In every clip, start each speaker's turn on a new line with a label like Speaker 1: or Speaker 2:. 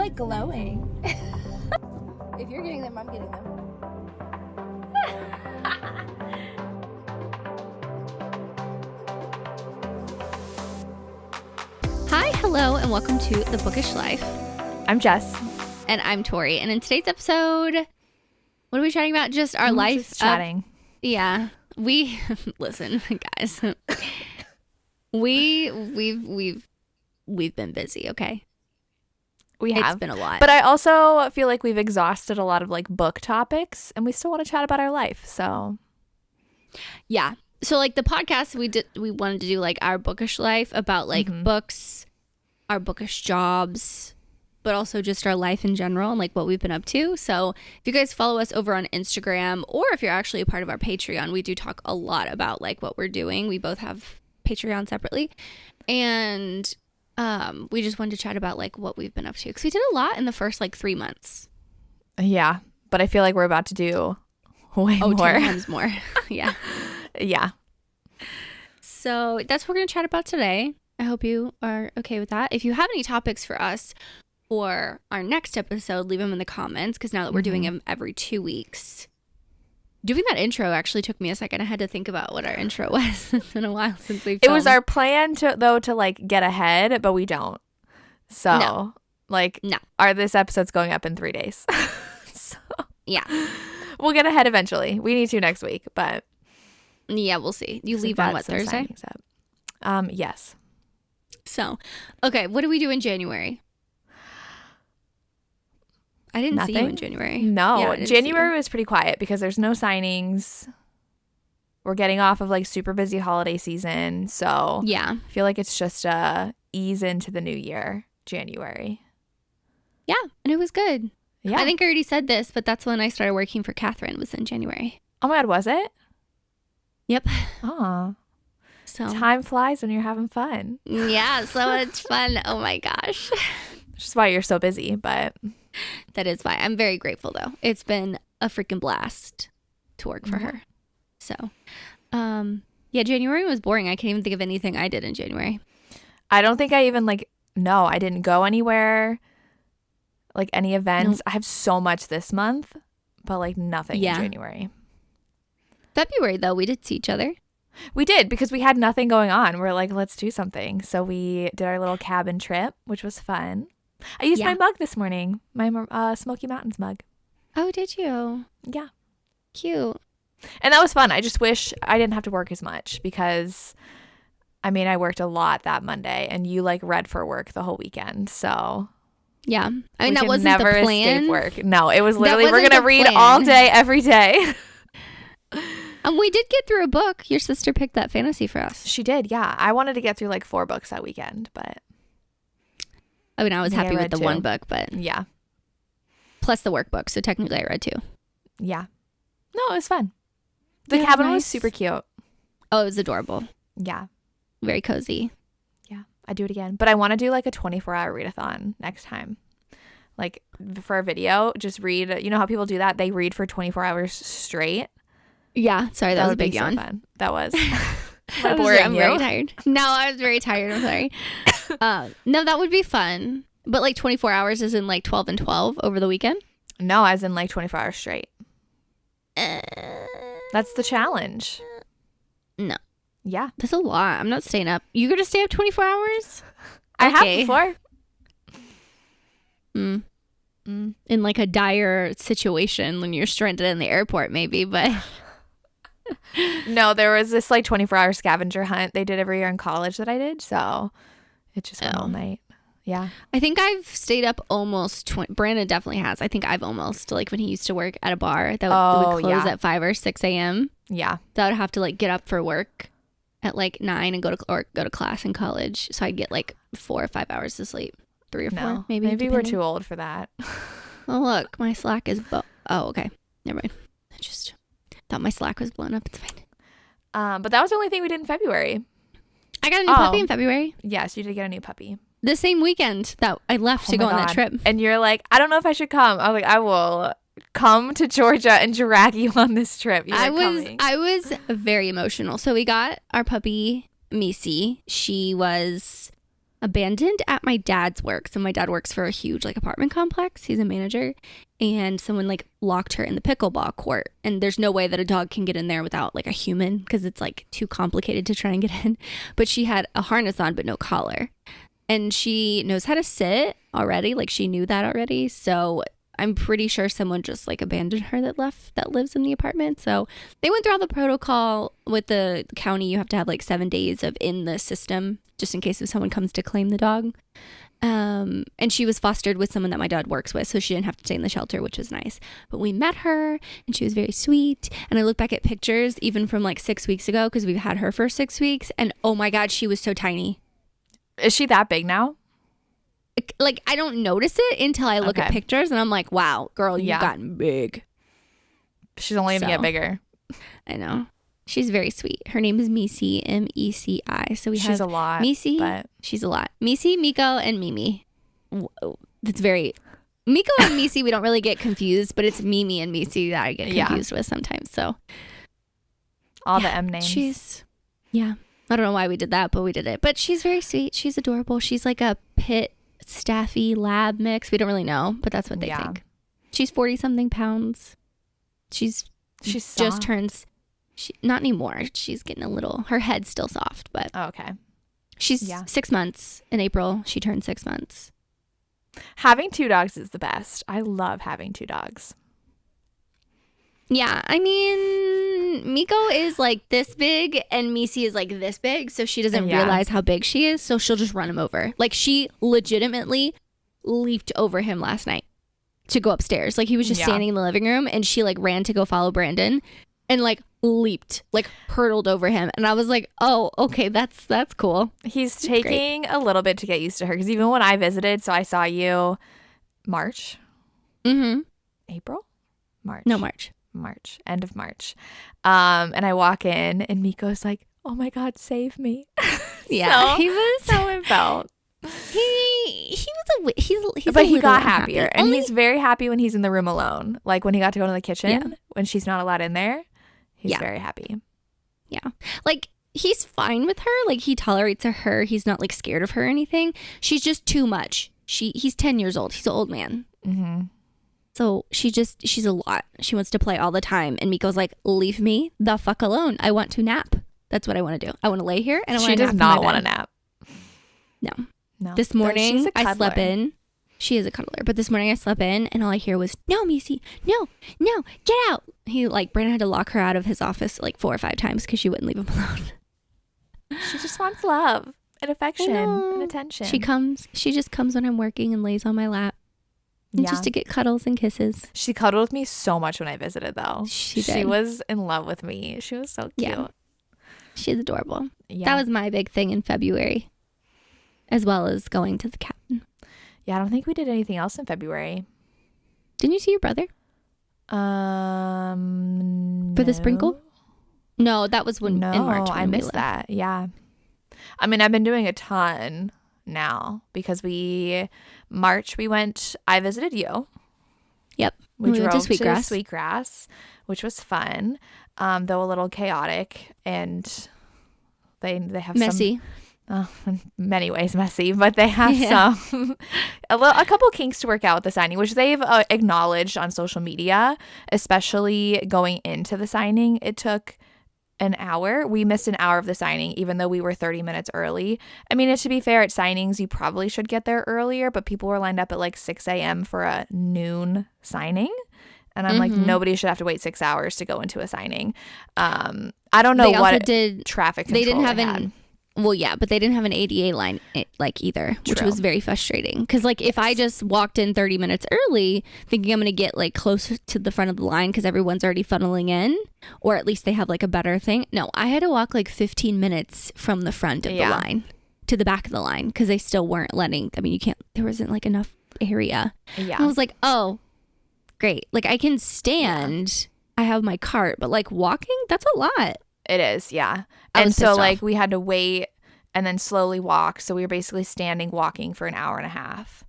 Speaker 1: like glowing. If you're getting them, I'm getting them. Hi, hello, and welcome to the Bookish Life.
Speaker 2: I'm Jess.
Speaker 1: And I'm Tori. And in today's episode, what are we chatting about? Just our life.
Speaker 2: Just chatting.
Speaker 1: Yeah. We listen, guys. We've been busy, okay?
Speaker 2: We have.
Speaker 1: It's been a lot.
Speaker 2: But I also feel like we've exhausted a lot of like book topics and we still want to chat about our life. So
Speaker 1: yeah. So like the podcast we wanted to do like our bookish life about like books, our bookish jobs, but also just our life in general and like what we've been up to. So if you guys follow us over on Instagram, or if you're actually a part of our Patreon, we do talk a lot about like what we're doing. We both have Patreon separately. And we just wanted to chat about like what we've been up to, because we did a lot in the first like 3 months.
Speaker 2: Yeah, but I feel like we're about to do way more.
Speaker 1: 10 times more. Yeah.
Speaker 2: Yeah.
Speaker 1: So that's what we're going to chat about today. I hope you are okay with that. If you have any topics for us for our next episode, leave them in the comments, because now that we're doing them every 2 weeks. Doing that intro actually took me a second. I had to think about what our intro was. It's been a while since we've filmed.
Speaker 2: It was our plan to like get ahead, but we don't. So
Speaker 1: No.
Speaker 2: This episode's going up in 3 days. So
Speaker 1: Yeah.
Speaker 2: we'll get ahead eventually. We need to next week, but
Speaker 1: Yeah, we'll see. You leave on what, Thursday?
Speaker 2: Yes.
Speaker 1: So, okay, what do we do in January? I didn't see you in January.
Speaker 2: No,
Speaker 1: Yeah,
Speaker 2: January was pretty quiet because there's no signings. We're getting off of like super busy holiday season. So
Speaker 1: yeah,
Speaker 2: I feel like it's just a ease into the new year, January.
Speaker 1: Yeah, and it was good.
Speaker 2: Yeah.
Speaker 1: I think I already said this, but that's when I started working for Catherine, was in January.
Speaker 2: Oh my God, was it?
Speaker 1: Yep.
Speaker 2: Oh.
Speaker 1: So
Speaker 2: time flies when you're having fun.
Speaker 1: Yeah, so much fun. Oh my gosh.
Speaker 2: Which is why you're so busy, but
Speaker 1: that is why. I'm very grateful though. It's been a freaking blast to work for her. So, yeah, January was boring. I can't even think of anything I did in January.
Speaker 2: I don't think I even I didn't go anywhere, like any events. Nope. I have so much this month, but like nothing in January.
Speaker 1: February though, we did see each other.
Speaker 2: We did, because we had nothing going on. We're like, let's do something. So we did our little cabin trip, which was fun. I used my mug this morning, my Smoky Mountains mug.
Speaker 1: Oh, did you?
Speaker 2: Yeah.
Speaker 1: Cute.
Speaker 2: And that was fun. I just wish I didn't have to work as much, because, I mean, I worked a lot that Monday and you read for work the whole weekend. So
Speaker 1: yeah. I mean, that wasn't the plan.
Speaker 2: Escape work. No, it was literally, we're going to read all day, every day.
Speaker 1: And we did get through a book. Your sister picked that fantasy for us.
Speaker 2: She did, yeah. I wanted to get through 4 books that weekend, but
Speaker 1: I mean, I was happy with the 1 book, but
Speaker 2: yeah.
Speaker 1: Plus the workbook, so technically I read 2.
Speaker 2: Yeah. No, it was fun. The cabin was super cute.
Speaker 1: Oh, it was adorable.
Speaker 2: Yeah.
Speaker 1: Very cozy.
Speaker 2: Yeah, I'd do it again. But I want to do a 24-hour readathon next time. For a video, just read. You know how people do that? They read for 24 hours straight.
Speaker 1: Yeah, sorry, that was a big yawn.
Speaker 2: So fun. That was.
Speaker 1: I'm very tired. No, I was very tired. I'm sorry. No, that would be fun. But 24 hours is in 12 and 12 over the weekend?
Speaker 2: No, as in 24 hours straight. That's the challenge.
Speaker 1: No.
Speaker 2: Yeah.
Speaker 1: That's a lot. I'm not staying up. You going to stay up 24 hours?
Speaker 2: I have before.
Speaker 1: In a dire situation when you're stranded in the airport, maybe, but...
Speaker 2: No, there was this 24-hour scavenger hunt they did every year in college that I did, so it just went all night. Yeah. I
Speaker 1: think I've stayed up almost 20. Brandon definitely has. I think I've almost, when he used to work at a bar that would close at 5 or 6 a.m.
Speaker 2: Yeah.
Speaker 1: That I would have to get up for work at 9 and go to class in college. So I'd get 4 or 5 hours of sleep. 3 or 4, maybe.
Speaker 2: Maybe we're too old for that.
Speaker 1: Oh, look, my Slack is... Oh, okay. Never mind. I just thought my Slack was blown up. It's fine.
Speaker 2: But that was the only thing we did in February.
Speaker 1: I got a new puppy in February.
Speaker 2: Yes, you did get a new puppy.
Speaker 1: The same weekend that I left to go on that trip.
Speaker 2: And you're like, I don't know if I should come. I was like, I will come to Georgia and drag you on this trip.
Speaker 1: I was very emotional. So we got our puppy, Missy. She was abandoned at my dad's work. So my dad works for a huge like apartment complex. He's a manager, and someone like locked her in the pickleball court. And there's no way that a dog can get in there without like a human because it's like too complicated to try and get in. But she had a harness on but no collar. And she knows how to sit already. Like she knew that already. So I'm pretty sure someone just like abandoned her that lives in the apartment. So they went through all the protocol with the county. You have to have like 7 days of in the system just in case if someone comes to claim the dog. And she was fostered with someone that my dad works with. So she didn't have to stay in the shelter, which was nice. But we met her and she was very sweet. And I look back at pictures even from like 6 weeks ago because we've had her for 6 weeks. And oh my God, she was so tiny.
Speaker 2: Is she that big now?
Speaker 1: Like, I don't notice it until I look at pictures and I'm like, wow, girl, you've gotten big.
Speaker 2: She's only going to get bigger.
Speaker 1: I know. She's very sweet. Her name is Misi, M-E-C-I. So she's
Speaker 2: a lot.
Speaker 1: Misi, she's a lot. Misi, Miko, and Mimi. That's very... Miko and Misi, we don't really get confused, but it's Mimi and Misi that I get confused with sometimes. So
Speaker 2: all the M names.
Speaker 1: I don't know why we did that, but we did it. But she's very sweet. She's adorable. She's like a pit staffy lab mix. We don't really know, but that's what they think. She's 40-something pounds. She's just turns... not anymore. She's getting a little... Her head's still soft, but...
Speaker 2: Oh, okay.
Speaker 1: She's 6 months. In April, she turned 6 months.
Speaker 2: Having 2 dogs is the best. I love having 2 dogs.
Speaker 1: Yeah, I mean, Miko is like this big and Misi is like this big, so she doesn't realize how big she is, so she'll just run him over. Like, she legitimately leaped over him last night to go upstairs. Like, he was just standing in the living room, and she like ran to go follow Brandon and like leaped, like hurtled over him. And I was like, oh, okay, that's cool.
Speaker 2: He's taking a little bit to get used to her, because even when I visited, so I saw you March. April? March.
Speaker 1: No, March.
Speaker 2: End of March. And I walk in and Miko's like, oh my God, save me.
Speaker 1: Yeah,
Speaker 2: he was so involved.
Speaker 1: He's
Speaker 2: but he got happier, and he's very happy when he's in the room alone. Like when he got to go to the kitchen when she's not allowed in there, he's very happy. Yeah,
Speaker 1: like he's fine with her. Like he tolerates her. He's not like scared of her or anything. She's just too much. He's 10 years old. He's an old man. So she's a lot. She wants to play all the time. And Miko's like, leave me the fuck alone. I want to nap. That's what I want to do. I want to lay here and I want to nap.
Speaker 2: She does not want to nap.
Speaker 1: No. This morning I slept in. She is a cuddler. But this morning I slept in and all I hear was, no, Misi, no, get out. Brandon had to lock her out of his office like 4 or 5 times because she wouldn't leave him alone.
Speaker 2: She just wants love and affection and attention.
Speaker 1: She just comes when I'm working and lays on my lap. Just to get cuddles and kisses.
Speaker 2: She cuddled with me so much when I visited, though.
Speaker 1: She did.
Speaker 2: She was in love with me. She was so cute.
Speaker 1: Yeah. She's adorable. Yeah. That was my big thing in February, as well as going to the cabin.
Speaker 2: Yeah, I don't think we did anything else in February.
Speaker 1: Didn't you see your brother? For the sprinkle? No, that was in March.
Speaker 2: I missed that. Yeah. I mean, I've been doing a ton now because I visited you.
Speaker 1: Yep.
Speaker 2: We drove to Sweetgrass, which was fun, though a little chaotic, and they have
Speaker 1: messy.
Speaker 2: In many ways messy, but they have a couple kinks to work out with the signing, which they've acknowledged on social media, especially going into the signing. It took an hour. We missed an hour of the signing, even though we were 30 minutes early. I mean, to be fair, at signings, you probably should get there earlier, but people were lined up at like 6 a.m. for a noon signing. And I'm like, nobody should have to wait 6 hours to go into a signing. I don't know what traffic control they had.
Speaker 1: Well, yeah, but they didn't have an ADA line either, which was very frustrating. Because if I just walked in 30 minutes early, thinking I'm going to get closer to the front of the line because everyone's already funneling in, or at least they have a better thing. No, I had to walk 15 minutes from the front of the line to the back of the line because they still weren't letting. I mean, there wasn't enough area. Yeah, and I was like, oh, great. I can stand. I have my cart, but walking, that's a lot.
Speaker 2: It is, yeah. And so we had to wait and then slowly walk. So we were basically walking for an hour and a half,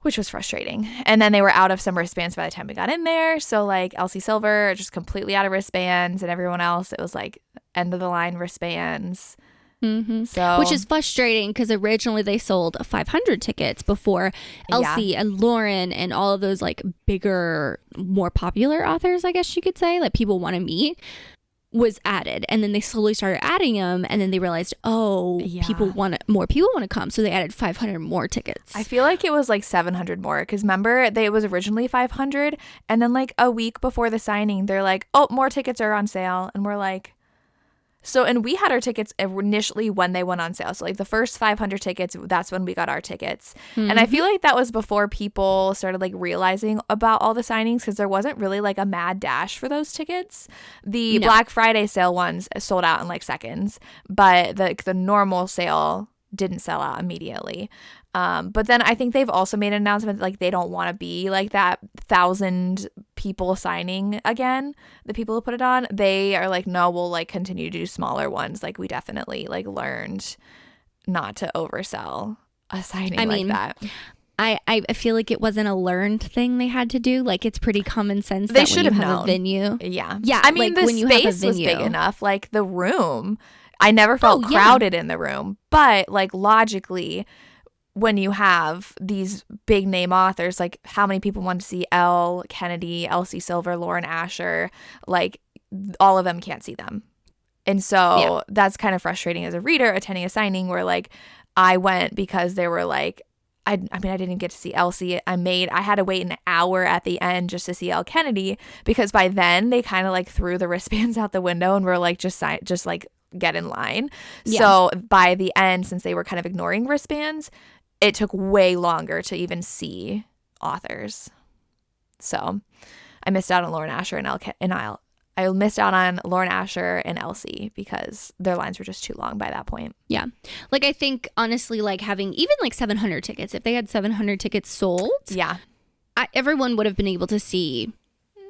Speaker 2: which was frustrating. And then they were out of some wristbands by the time we got in there. So Elsie Silver, just completely out of wristbands, and everyone else, it was end of the line wristbands. So,
Speaker 1: which is frustrating because originally they sold 500 tickets before Elsie and Lauren and all of those like bigger, more popular authors, I guess you could say, like people want to meet, was added. And then they slowly started adding them, and then they realized, more people want to come, so they added 500 more tickets.
Speaker 2: I feel like it was like 700 more, because remember, it was originally 500, and then like a week before the signing they're like, oh, more tickets are on sale, and we're like, so, and we had our tickets initially when they went on sale. So like the first 500 tickets, that's when we got our tickets. And I feel like that was before people started like realizing about all the signings, because there wasn't really like a mad dash for those tickets. The Black Friday sale ones sold out in like seconds, but the normal sale didn't sell out immediately. But then I think they've also made an announcement like they don't want to be like that 1,000 people signing again, the people who put it on. They are like, no, we'll like continue to do smaller ones. Like we definitely like learned not to oversell a signing like that.
Speaker 1: I feel like it wasn't a learned thing they had to do. Like it's pretty common sense
Speaker 2: they
Speaker 1: that
Speaker 2: should
Speaker 1: when you
Speaker 2: have
Speaker 1: have
Speaker 2: known.
Speaker 1: A venue.
Speaker 2: Yeah.
Speaker 1: Yeah.
Speaker 2: I mean,
Speaker 1: like
Speaker 2: the space was big enough. Like the room, I never felt crowded in the room, but like logically, when you have these big name authors, like how many people want to see Elle Kennedy, Elsie Silver, Lauren Asher, like all of them can't see them. And so that's kind of frustrating as a reader attending a signing where like I went because they were like, I mean, I didn't get to see Elsie. I had to wait an hour at the end just to see Elle Kennedy, because by then they kind of like threw the wristbands out the window and were like, just like get in line. So by the end, since they were kind of ignoring wristbands, it took way longer to even see authors. So I missed out on Lauren Asher I missed out on Lauren Asher and Elsie because their lines were just too long by that point.
Speaker 1: Yeah. Like I think honestly, like having even like 700 tickets, if they had 700 tickets sold, everyone would have been able to see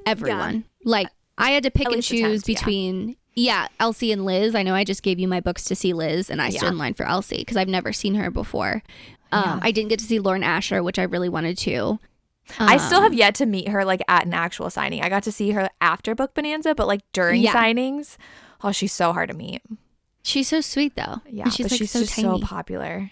Speaker 1: everyone. Like I had to pick and choose between Elsie and Liz. I know I just gave you my books to see Liz, and I stood in line for Elsie because I've never seen her before. I didn't get to see Lauren Asher, which I really wanted to.
Speaker 2: I still have yet to meet her like at an actual signing. I got to see her after Book Bonanza, but like during signings, she's so hard to meet.
Speaker 1: She's so sweet though.
Speaker 2: Yeah,
Speaker 1: and she's like
Speaker 2: she's
Speaker 1: so
Speaker 2: just
Speaker 1: tiny.
Speaker 2: so popular.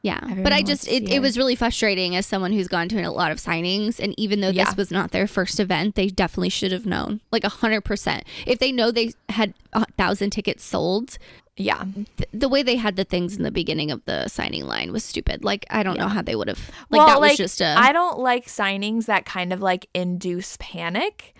Speaker 1: Yeah, but I just it was really frustrating as someone who's gone to a lot of signings, and even though this was not their first event, they definitely should have known, like 100%. If they know they had 1,000 tickets sold, the way they had the things in the beginning of the signing line was stupid. Like I don't know how they would have. Like that was just
Speaker 2: I don't like signings that kind of like induce panic.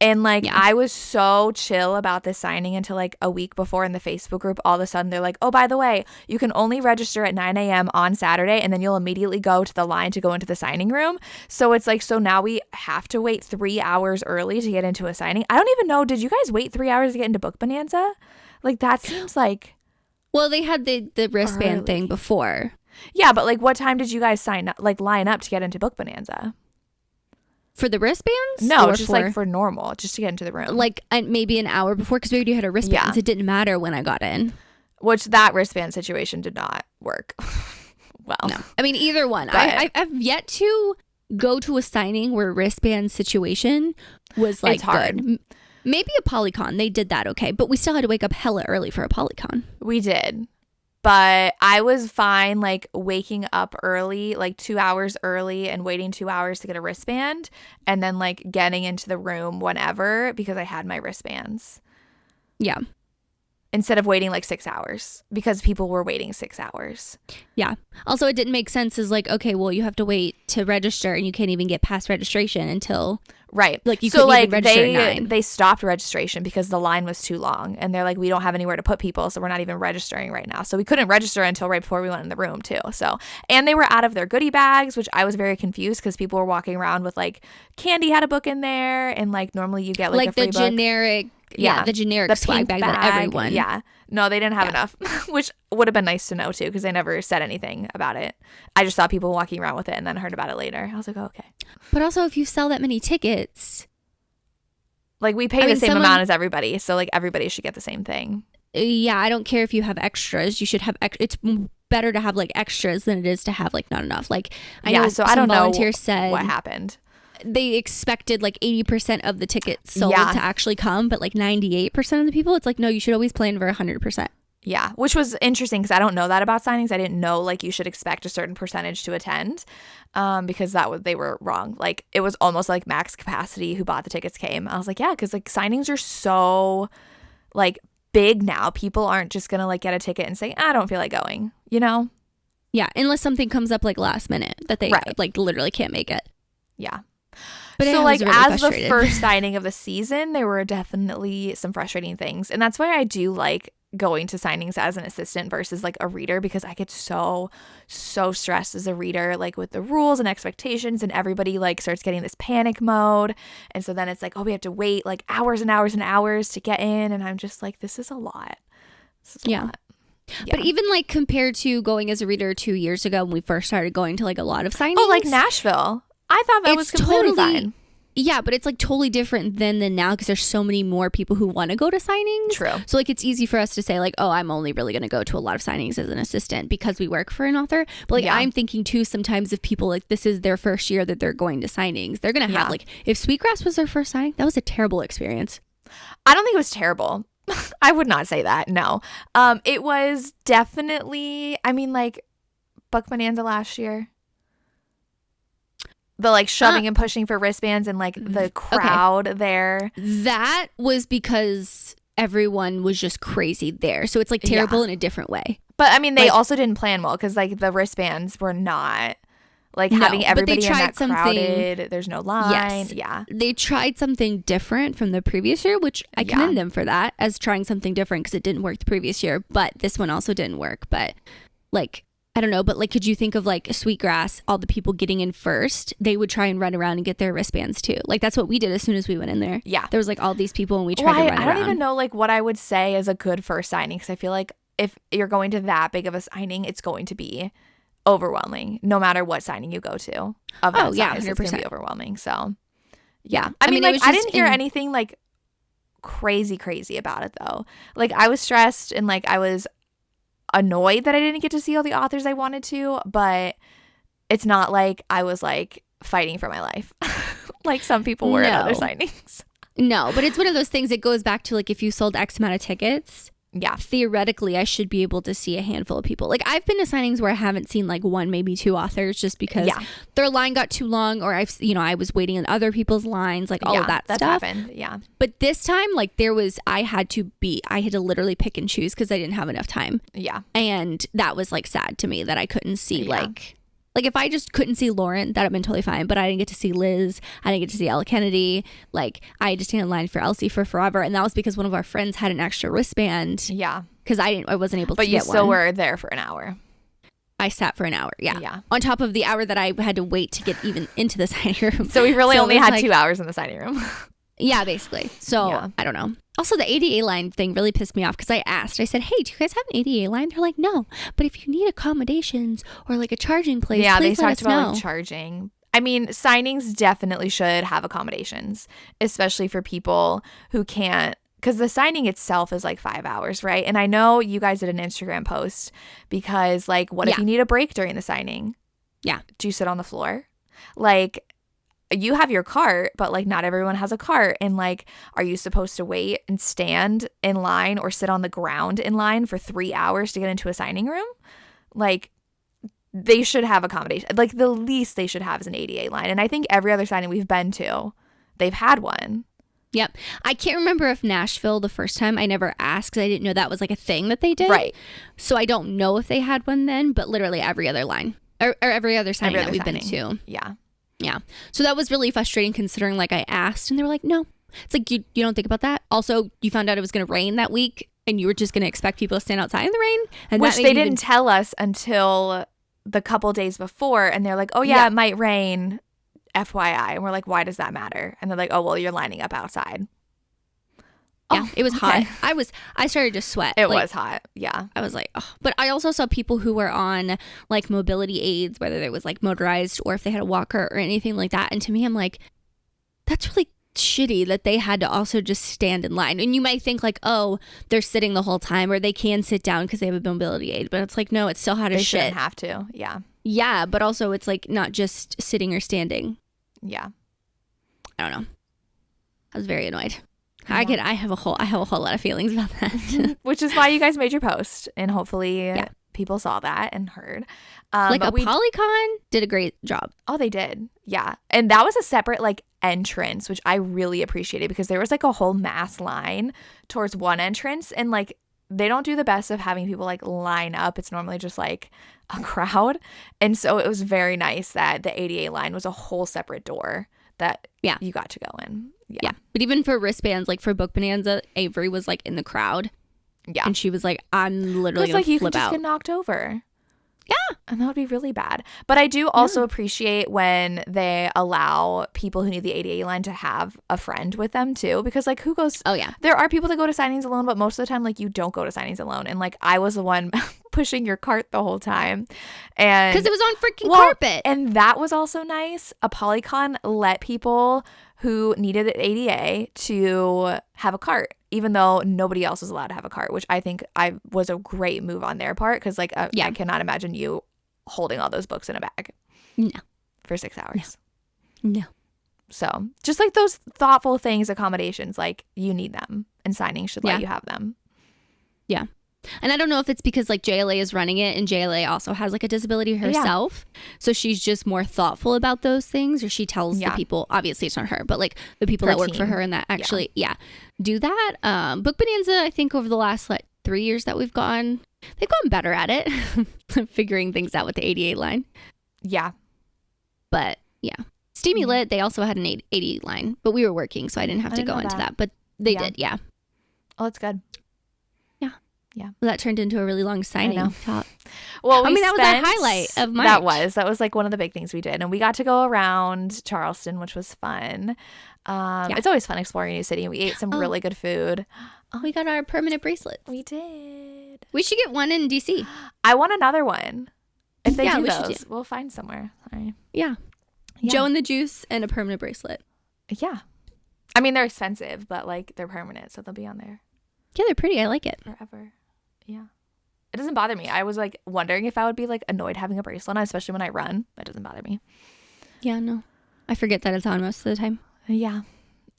Speaker 2: And like I was so chill about this signing until like a week before in the Facebook group, all of a sudden they're like, oh, by the way, you can only register at 9 a.m. on Saturday, and then you'll immediately go to the line to go into the signing room. So it's like, so now we have to wait 3 hours early to get into a signing. I don't even know. Did you guys wait 3 hours to get into Book Bonanza? Like that seems like.
Speaker 1: Well, they had the wristband thing before.
Speaker 2: Yeah, but like what time did you guys line up to get into Book Bonanza?
Speaker 1: For the wristbands?
Speaker 2: No, just like for normal, just to get into the room.
Speaker 1: Like maybe an hour before, because we already had our wristbands. It didn't matter when I got in.
Speaker 2: Which that wristband situation did not work. Well.
Speaker 1: No. I mean, either one. I've yet to go to a signing where wristband situation was like
Speaker 2: it's hard.
Speaker 1: Good. Maybe a Polycon. They did that okay. But we still had to wake up hella early for a Polycon.
Speaker 2: We did. But I was fine, like, waking up early, like 2 hours early and waiting 2 hours to get a wristband and then, like, getting into the room whenever because I had my wristbands.
Speaker 1: Yeah.
Speaker 2: Instead of waiting, like, 6 hours because people were waiting 6 hours.
Speaker 1: Yeah. Also, it didn't make sense as, like, okay, well, you have to wait to register and you can't even get past registration until...
Speaker 2: Right.
Speaker 1: Like you couldn't even register at 9.
Speaker 2: They stopped registration because the line was too long. And they're like, we don't have anywhere to put people, so we're not even registering right now. So we couldn't register until right before we went in the room too. So, and they were out of their goodie bags, which I was very confused because people were walking around with like Candy had a book in there, and like normally you get like a free
Speaker 1: the
Speaker 2: book.
Speaker 1: generic the generic swag bag that everyone.
Speaker 2: Yeah. No, they didn't have enough, which would have been nice to know too, because they never said anything about it. I just saw people walking around with it and then heard about it later. I was like, oh, okay.
Speaker 1: But also, if you sell that many tickets,
Speaker 2: like we pay the same amount as everybody, so like everybody should get the same thing.
Speaker 1: Yeah, I don't care if you have extras. You should have. It's better to have like extras than it is to have like not enough. Like I know
Speaker 2: so
Speaker 1: some
Speaker 2: I don't
Speaker 1: volunteers
Speaker 2: know
Speaker 1: said
Speaker 2: what happened.
Speaker 1: They expected like 80% of the tickets sold to actually come, but like 98% of the people, it's like, no, you should always plan for 100%.
Speaker 2: Yeah, which was interesting because I don't know that about signings. I didn't know like you should expect a certain percentage to attend, because they were wrong. Like it was almost like max capacity who bought the tickets came. I was like, yeah, because like signings are so like big now. People aren't just gonna like get a ticket and say, I don't feel like going, you know?
Speaker 1: Yeah, unless something comes up like last minute that they like literally can't make it.
Speaker 2: Yeah.
Speaker 1: But
Speaker 2: so like
Speaker 1: really
Speaker 2: as the first signing of the season, there were definitely some frustrating things. And that's why I do like going to signings as an assistant versus like a reader, because I get so stressed as a reader, like with the rules and expectations, and everybody like starts getting this panic mode. And so then it's like, oh, we have to wait like hours and hours and hours to get in. And I'm just like, this is a lot. A lot. Yeah.
Speaker 1: But even like compared to going as a reader 2 years ago when we first started going to like a lot of signings.
Speaker 2: Oh, like Nashville. I thought that was completely fine.
Speaker 1: Yeah, but it's like totally different than now because there's so many more people who want to go to signings.
Speaker 2: True.
Speaker 1: So like it's easy for us to say like, oh, I'm only really going to go to a lot of signings as an assistant because we work for an author. But like I'm thinking too sometimes if people like this is their first year that they're going to signings, they're going to have like if Sweetgrass was their first signing, that was a terrible experience.
Speaker 2: I don't think it was terrible. I would not say that. No. It was definitely, I mean like Book Bonanza last year. The like shoving and pushing for wristbands and like the crowd there.
Speaker 1: That was because everyone was just crazy there. So it's like terrible in a different way.
Speaker 2: But I mean, they also didn't plan well because like the wristbands were not like having everybody in that crowded. There's no line.
Speaker 1: Yes.
Speaker 2: Yeah.
Speaker 1: They tried something different from the previous year, which I commend them for that as trying something different because it didn't work the previous year. But this one also didn't work. But like, I don't know, but like, could you think of like Sweetgrass, all the people getting in first, they would try and run around and get their wristbands too. Like that's what we did as soon as we went in there.
Speaker 2: Yeah.
Speaker 1: There was like all these people and we tried to run around.
Speaker 2: I don't even know like what I would say is a good first signing because I feel like if you're going to that big of a signing, it's going to be overwhelming no matter what signing you go to. Of that size, 100%. It's going to be overwhelming. So yeah. I mean like I didn't hear anything like crazy about it though. Like I was stressed and like I was annoyed that I didn't get to see all the authors I wanted to, but it's not like I was like fighting for my life like some people were at other signings.
Speaker 1: No, but it's one of those things that goes back to like if you sold X amount of tickets, theoretically I should be able to see a handful of people. Like I've been to signings where I haven't seen like one, maybe two authors just because their line got too long or I was waiting in other people's lines, like all of that stuff.
Speaker 2: Happened. Yeah.
Speaker 1: But this time like I had to literally pick and choose because I didn't have enough time.
Speaker 2: Yeah.
Speaker 1: And that was like sad to me that I couldn't see like if I just couldn't see Lauren, that'd have been totally fine. But I didn't get to see Liz. I didn't get to see Ella Kennedy. Like I had to stand in line for Elsie for forever. And that was because one of our friends had an extra wristband.
Speaker 2: Yeah.
Speaker 1: Because I wasn't able to get one.
Speaker 2: But you still were there for an hour.
Speaker 1: I sat for an hour. Yeah. On top of the hour that I had to wait to get even into the signing room.
Speaker 2: So we really only had 2 hours in the signing room.
Speaker 1: Yeah, basically. So I don't know. Also, the ADA line thing really pissed me off because I asked. I said, hey, do you guys have an ADA line? They're like, no. But if you need accommodations or like a charging place, please let us know.
Speaker 2: Like charging. I mean, signings definitely should have accommodations, especially for people who can't. Because the signing itself is like 5 hours, right? And I know you guys did an Instagram post because like, what if you need a break during the signing?
Speaker 1: Yeah.
Speaker 2: Do you sit on the floor? Like, you have your cart, but like not everyone has a cart. And like, are you supposed to wait and stand in line or sit on the ground in line for 3 hours to get into a signing room? Like, they should have accommodation. Like, the least they should have is an ADA line. And I think every other signing we've been to, they've had one.
Speaker 1: Yep. I can't remember if Nashville the first time, I never asked because I didn't know that was like a thing that they did.
Speaker 2: Right.
Speaker 1: So I don't know if they had one then, but literally every other line or every other signing that we've been to.
Speaker 2: Yeah.
Speaker 1: Yeah. So that was really frustrating considering like I asked and they were like, no. It's like you don't think about that. Also, you found out it was going to rain that week and you were just going to expect people to stand outside in the rain. And
Speaker 2: which they didn't tell us until the couple days before. And they're like, oh, yeah, it might rain, FYI. And we're like, why does that matter? And they're like, oh, well, you're lining up outside.
Speaker 1: Yeah, it was hot. I started to sweat.
Speaker 2: It was hot. Yeah.
Speaker 1: I was like, oh. But I also saw people who were on like mobility aids, whether it was like motorized or if they had a walker or anything like that. And to me, I'm like, that's really shitty that they had to also just stand in line. And you might think like, oh, they're sitting the whole time or they can sit down because they have a mobility aid. But it's like, no, it's still hot as shit.
Speaker 2: They shouldn't have to. Yeah.
Speaker 1: Yeah. But also it's like not just sitting or standing.
Speaker 2: Yeah.
Speaker 1: I don't know. I was very annoyed. I have a whole lot of feelings about that.
Speaker 2: Which is why you guys made your post, and hopefully people saw that and heard.
Speaker 1: Like a Polycon did a great job.
Speaker 2: Oh, they did. Yeah. And that was a separate like entrance, which I really appreciated because there was like a whole mass line towards one entrance, and like they don't do the best of having people like line up. It's normally just like a crowd. And so it was very nice that the ADA line was a whole separate door that you got to go in.
Speaker 1: Yeah. But even for wristbands, like for Book Bonanza, Avery was like in the crowd. Yeah. And she was like, I'm literally going to flip out. It's like you could just
Speaker 2: get knocked over.
Speaker 1: Yeah.
Speaker 2: And that would be really bad. But I do also appreciate when they allow people who need the ADA line to have a friend with them too. Because like who goes?
Speaker 1: Oh, yeah.
Speaker 2: There are people that go to signings alone, but most of the time like you don't go to signings alone. And like I was the one pushing your cart the whole time. And
Speaker 1: because it was on freaking carpet.
Speaker 2: And that was also nice. A Polycon let people who needed an ADA to have a cart, even though nobody else was allowed to have a cart, which I think was a great move on their part because, like, I cannot imagine you holding all those books in a bag.
Speaker 1: No.
Speaker 2: For 6 hours.
Speaker 1: No.
Speaker 2: So just like those thoughtful things, accommodations, like you need them, and signing should let you have them.
Speaker 1: Yeah. And I don't know if it's because like JLA is running it and JLA also has like a disability herself. Yeah. So she's just more thoughtful about those things, or she tells the people, obviously it's not her, but like the people that work for her and that actually, do that. Book Bonanza, I think over the last like 3 years that we've gone, they've gotten better at it, figuring things out with the ADA line.
Speaker 2: Yeah.
Speaker 1: But yeah. Steamy Lit, they also had an ADA line, but we were working, so I didn't have to go into that. But they did,
Speaker 2: Oh, that's good.
Speaker 1: Yeah. Well, that turned into a really long signing talk.
Speaker 2: Well,
Speaker 1: that was a highlight of March.
Speaker 2: That was like one of the big things we did. And we got to go around Charleston, which was fun. It's always fun exploring a new city. And we ate some really good food.
Speaker 1: We got our permanent bracelets.
Speaker 2: We did.
Speaker 1: We should get one in DC.
Speaker 2: I want another one. If they do those, we'll find somewhere. Sorry.
Speaker 1: Yeah. Joe and the Juice and a permanent bracelet.
Speaker 2: Yeah. I mean, they're expensive, but like they're permanent, so they'll be on there.
Speaker 1: Yeah, they're pretty. I like it.
Speaker 2: Forever. Yeah. It doesn't bother me. I was like wondering if I would be like annoyed having a bracelet on, especially when I run. That doesn't bother me.
Speaker 1: Yeah, no. I forget that it's on most of the time.
Speaker 2: Yeah.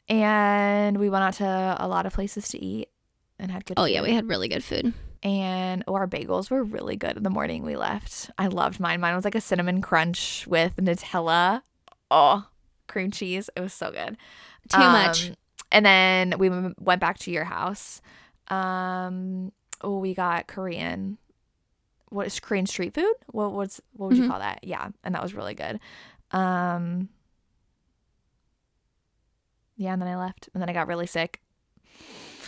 Speaker 2: And we went out to a lot of places to eat and had good food.
Speaker 1: Oh, yeah. We had really good food.
Speaker 2: And our bagels were really good in the morning we left. I loved mine. Mine was like a cinnamon crunch with Nutella. Oh, cream cheese. It was so good.
Speaker 1: Too much.
Speaker 2: And then we went back to your house. We got Korean. What is Korean street food? What would you call that? Yeah, and that was really good. And then I left, and then I got really sick.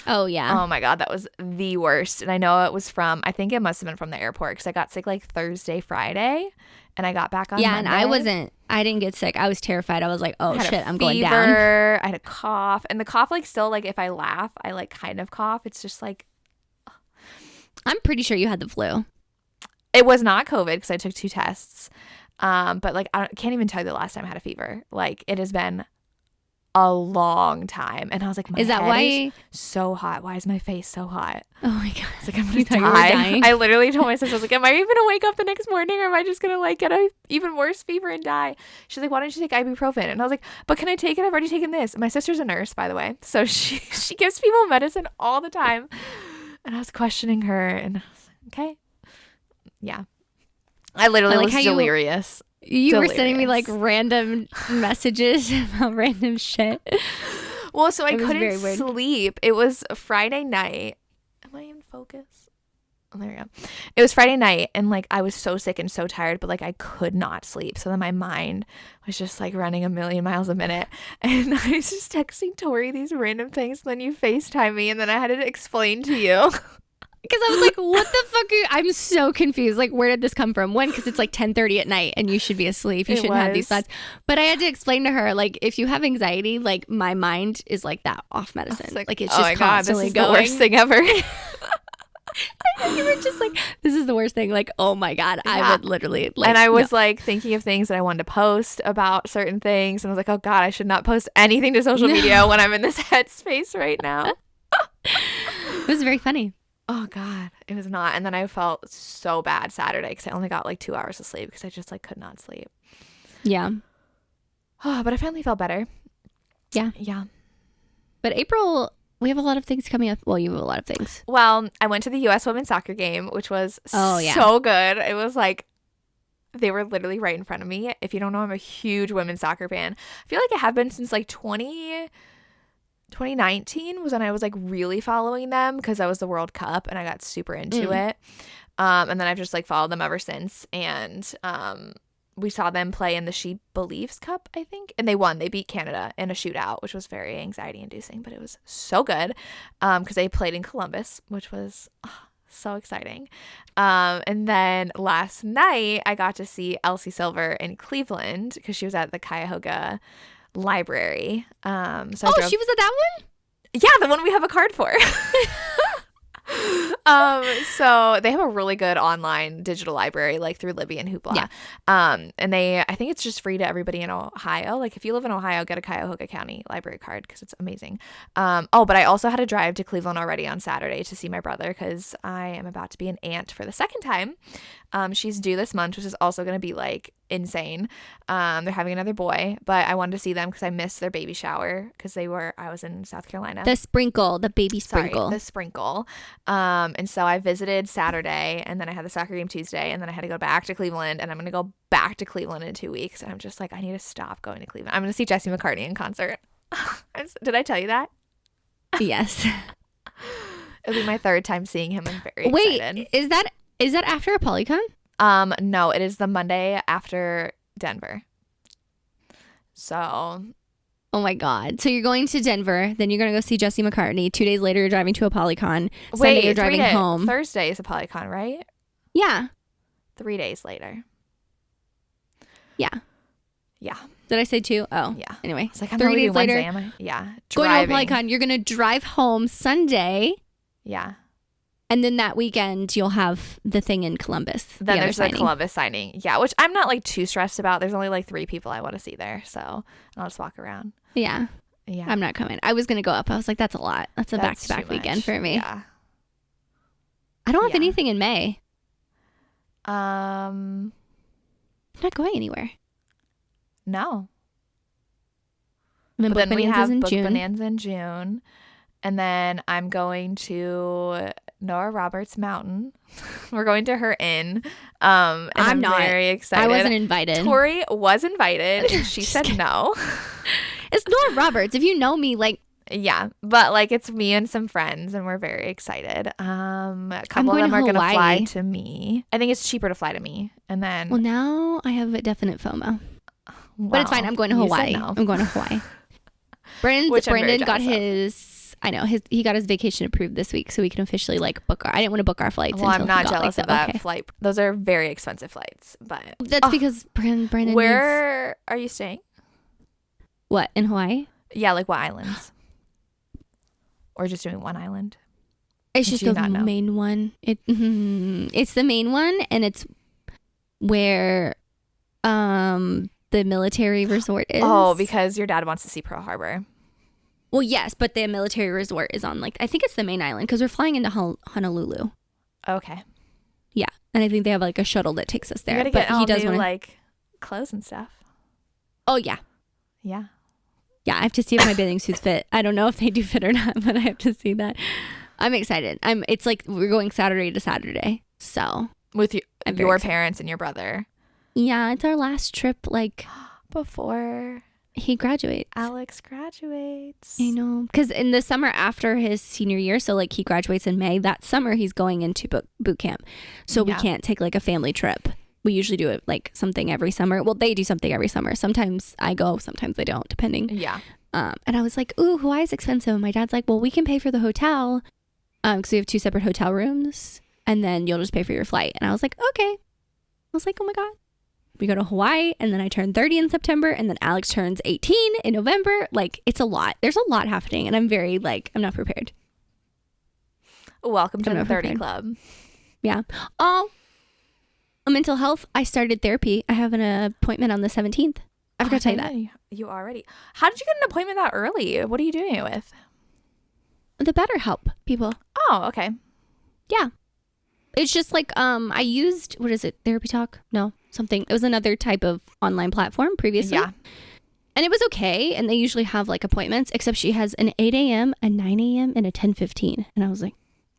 Speaker 1: Oh yeah.
Speaker 2: Oh my God, that was the worst. And I know it was I think it must have been from the airport because I got sick like Thursday, Friday, and I got back on Monday.
Speaker 1: And I didn't get sick. I was terrified. I was like, oh shit, I'm going down.
Speaker 2: I had a cough, and the cough like still like if I laugh, I like kind of cough. It's just like.
Speaker 1: I'm pretty sure you had the flu.
Speaker 2: It was not COVID because I took 2 tests. But like I can't even tell you the last time I had a fever. Like it has been a long time. And I was like, my head is so hot. Why is my face so hot?
Speaker 1: Oh my God.
Speaker 2: It's like I'm gonna die. I literally told myself, I was like, am I even gonna wake up the next morning, or am I just gonna like get a even worse fever and die? She's like, why don't you take ibuprofen? And I was like, but can I take it? I've already taken this. My sister's a nurse, by the way, so she gives people medicine all the time. And I was questioning her, and I was like, okay. Yeah. I literally was delirious.
Speaker 1: You were sending me like random messages about random shit.
Speaker 2: Well, so I couldn't sleep. It was a Friday night. Am I in focus? Oh, there we go. It was Friday night, and like I was so sick and so tired, but like I could not sleep. So then my mind was just like running a million miles a minute, and I was just texting Tori these random things. And then you FaceTime me, and then I had to explain to you.
Speaker 1: Because I was like, what the fuck I'm so confused. Like, where did this come from? One, because it's like 10:30 at night and you should be asleep. You shouldn't have these thoughts. But I had to explain to her, like, if you have anxiety, like, my mind is like that off medicine. Like it's just constantly going.
Speaker 2: The worst thing ever.
Speaker 1: You were just like, this is the worst thing. Like, oh my God, I would literally. Like,
Speaker 2: and I was like thinking of things that I wanted to post about certain things. And I was like, oh God, I should not post anything to social media when I'm in this headspace right now.
Speaker 1: It was very funny.
Speaker 2: Oh God, it was not. And then I felt so bad Saturday because I only got like 2 hours of sleep because I just like could not sleep.
Speaker 1: Yeah.
Speaker 2: Oh, but I finally felt better.
Speaker 1: Yeah.
Speaker 2: Yeah.
Speaker 1: But April We have a lot of things coming up. Well, you have a lot of things.
Speaker 2: Well, I went to the U.S. women's soccer game, which was
Speaker 1: yeah.
Speaker 2: so good. It was like, they were literally right in front of me. If you don't know, I'm a huge women's soccer fan. I feel like I have been since like 2019 was when I was like really following them because that was the World Cup and I got super into it. And then I've just like followed them ever since. And we saw them play in the She Believes Cup, I think. And they won. They beat Canada in a shootout, which was very anxiety inducing, but it was so good because they played in Columbus, which was so exciting. And then last night I got to see Elsie Silver in Cleveland because she was at the Cuyahoga Library. She was
Speaker 1: at that one?
Speaker 2: Yeah, the one we have a card for. So they have a really good online digital library, like through Libby and Hoopla.
Speaker 1: Yeah.
Speaker 2: And I think it's just free to everybody in Ohio. Like if you live in Ohio, get a Cuyahoga County library card because it's amazing. But I also had to drive to Cleveland already on Saturday to see my brother because I am about to be an aunt for the second time. She's due this month, which is also going to be like insane. They're having another boy, but I wanted to see them because I missed their baby shower because I was in South Carolina.
Speaker 1: The baby sprinkle.
Speaker 2: The sprinkle. And so I visited Saturday and then I had the soccer game Tuesday and then I had to go back to Cleveland and I'm going to go back to Cleveland in 2 weeks. And I'm just like, I need to stop going to Cleveland. I'm going to see Jesse McCartney in concert. Did I tell you that?
Speaker 1: Yes.
Speaker 2: It'll be my third time seeing him. I'm very excited.
Speaker 1: Wait, is that after ApollyCon?
Speaker 2: No, it is the Monday after Denver. So,
Speaker 1: oh my God. So you're going to Denver, then you're going to go see Jesse McCartney. 2 days later, you're driving to ApollyCon. Sunday, you're driving home.
Speaker 2: Thursday is ApollyCon, right?
Speaker 1: Yeah.
Speaker 2: 3 days later.
Speaker 1: Yeah.
Speaker 2: Yeah.
Speaker 1: Did I say 2? Oh.
Speaker 2: Yeah.
Speaker 1: Anyway.
Speaker 2: It's like I'm
Speaker 1: 3 days later.
Speaker 2: Wednesday, am I? Yeah.
Speaker 1: Going to ApollyCon, you're going to drive home Sunday.
Speaker 2: Yeah.
Speaker 1: And then that weekend, you'll have the thing in Columbus.
Speaker 2: Then there's the Columbus signing. Yeah, which I'm not like too stressed about. There's only like 3 people I want to see there. So I'll just walk around.
Speaker 1: Yeah.
Speaker 2: Yeah.
Speaker 1: I'm not coming. I was going to go up. I was like, that's a lot. That's a back-to-back weekend for me.
Speaker 2: Yeah.
Speaker 1: I don't have anything in May.
Speaker 2: I'm
Speaker 1: not going anywhere.
Speaker 2: No.
Speaker 1: And then we have Book
Speaker 2: Bonanza in June. And then I'm going to Nora Roberts Mountain. We're going to her inn. And I'm not very excited.
Speaker 1: I wasn't invited.
Speaker 2: Tori was invited and she said no.
Speaker 1: It's Nora Roberts. If you know me, like.
Speaker 2: Yeah, but like it's me and some friends and we're very excited. A couple of them are going to fly to me. I think it's cheaper to fly to me. And then.
Speaker 1: Well, now I have a definite FOMO. But it's fine. I'm going to Hawaii. No. I'm going to Hawaii. Brandon got his. I know he got his vacation approved this week, so we can officially like book I didn't want to book our flights.
Speaker 2: Well, I'm not jealous of that flight. Those are very expensive flights, but
Speaker 1: that's because Brandon.
Speaker 2: Where are you staying?
Speaker 1: What, in Hawaii?
Speaker 2: Yeah, like what islands? Or just doing one island?
Speaker 1: It's just the main one. It's the main one, and it's where the military resort is.
Speaker 2: Oh, because your dad wants to see Pearl Harbor.
Speaker 1: Well, yes, but the military resort is on I think it's the main island because we're flying into Honolulu.
Speaker 2: Okay.
Speaker 1: Yeah, and I think they have like a shuttle that takes us there.
Speaker 2: You gotta get all new like clothes and stuff.
Speaker 1: Oh yeah.
Speaker 2: Yeah.
Speaker 1: Yeah, I have to see if my bathing suits fit. I don't know if they do fit or not, but I have to see that. I'm excited. It's like we're going Saturday to Saturday, so
Speaker 2: with your parents and your brother.
Speaker 1: Yeah, it's our last trip, like
Speaker 2: before
Speaker 1: he graduates.
Speaker 2: Alex graduates.
Speaker 1: I know. Because in the summer after his senior year, so like he graduates in May, that summer he's going into boot camp. So we can't take like a family trip. We usually do it like something every summer. Well, they do something every summer. Sometimes I go, sometimes they don't, depending.
Speaker 2: Yeah.
Speaker 1: And I was like, ooh, Hawaii's expensive. And my dad's like, well, we can pay for the hotel because we have 2 separate hotel rooms. And then you'll just pay for your flight. And I was like, okay. I was like, oh my God. We go to Hawaii, and then I turn 30 in September, and then Alex turns 18 in November. Like, it's a lot. There's a lot happening, and I'm very, I'm not prepared.
Speaker 2: Welcome to the 30 Club.
Speaker 1: Yeah. Oh, mental health. I started therapy. I have an appointment on the 17th. I forgot to tell you that.
Speaker 2: You already. How did you get an appointment that early? What are you doing it with?
Speaker 1: The BetterHelp people.
Speaker 2: Oh, okay.
Speaker 1: Yeah. It's just like, I used, what is it? Therapy Talk? No. Something. It was another type of online platform previously.
Speaker 2: Yeah.
Speaker 1: And it was okay. And they usually have like appointments, except she has an 8 a.m., a 9 a.m., and a 10:15. And I was like,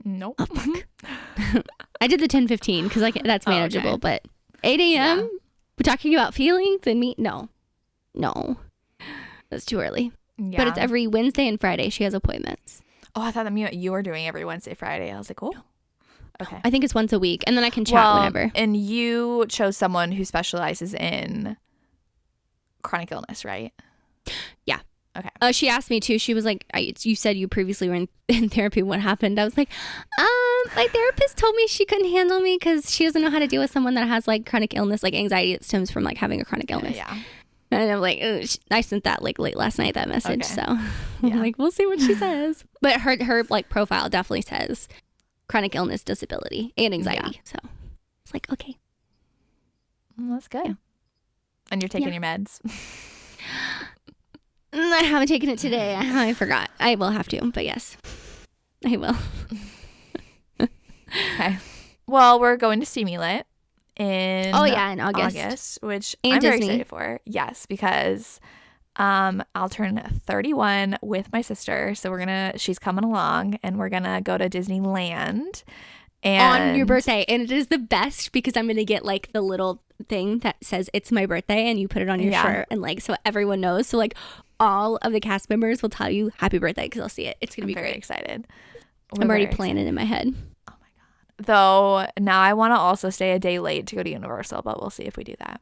Speaker 2: nope.
Speaker 1: oh, fuck. I did the 10:15 because like that's manageable.
Speaker 2: Okay.
Speaker 1: But 8 a.m., we're talking about feelings and me. No. That's too early.
Speaker 2: Yeah.
Speaker 1: But it's every Wednesday and Friday she has appointments.
Speaker 2: Oh, I thought that you were doing every Wednesday, Friday. I was like, oh.
Speaker 1: No.
Speaker 2: Okay.
Speaker 1: I think it's once a week. And then I can chat whenever.
Speaker 2: And you chose someone who specializes in chronic illness, right?
Speaker 1: Yeah.
Speaker 2: Okay.
Speaker 1: She asked me too. She was like, you said you previously were in therapy. What happened? I was like, my therapist told me she couldn't handle me because she doesn't know how to deal with someone that has like chronic illness, like anxiety that stems from like having a chronic illness.
Speaker 2: Yeah.
Speaker 1: And I'm like, I sent that like late last night, that message.
Speaker 2: Okay.
Speaker 1: So I'm like, we'll see what she says. But her like profile definitely says chronic illness, disability, and anxiety. So it's like, okay.
Speaker 2: Well, that's good. Yeah. And you're taking your meds.
Speaker 1: I haven't taken it today. I forgot. I will have to, but yes, I will.
Speaker 2: Okay. Well, we're going to Stimulant in
Speaker 1: in August,
Speaker 2: which
Speaker 1: and
Speaker 2: I'm
Speaker 1: Disney.
Speaker 2: very excited for. Yes, because I'll turn 31 with my sister, so she's coming along, and we're gonna go to Disneyland. And
Speaker 1: on your birthday, and it is the best because I'm gonna get like the little thing that says it's my birthday, and you put it on your shirt, and like so everyone knows. So like all of the cast members will tell you happy birthday because I'll see it. It's gonna be
Speaker 2: very
Speaker 1: great.
Speaker 2: Excited.
Speaker 1: I'm already planning in my head.
Speaker 2: Oh my god! Though now I want to also stay a day late to go to Universal, but we'll see if we do that.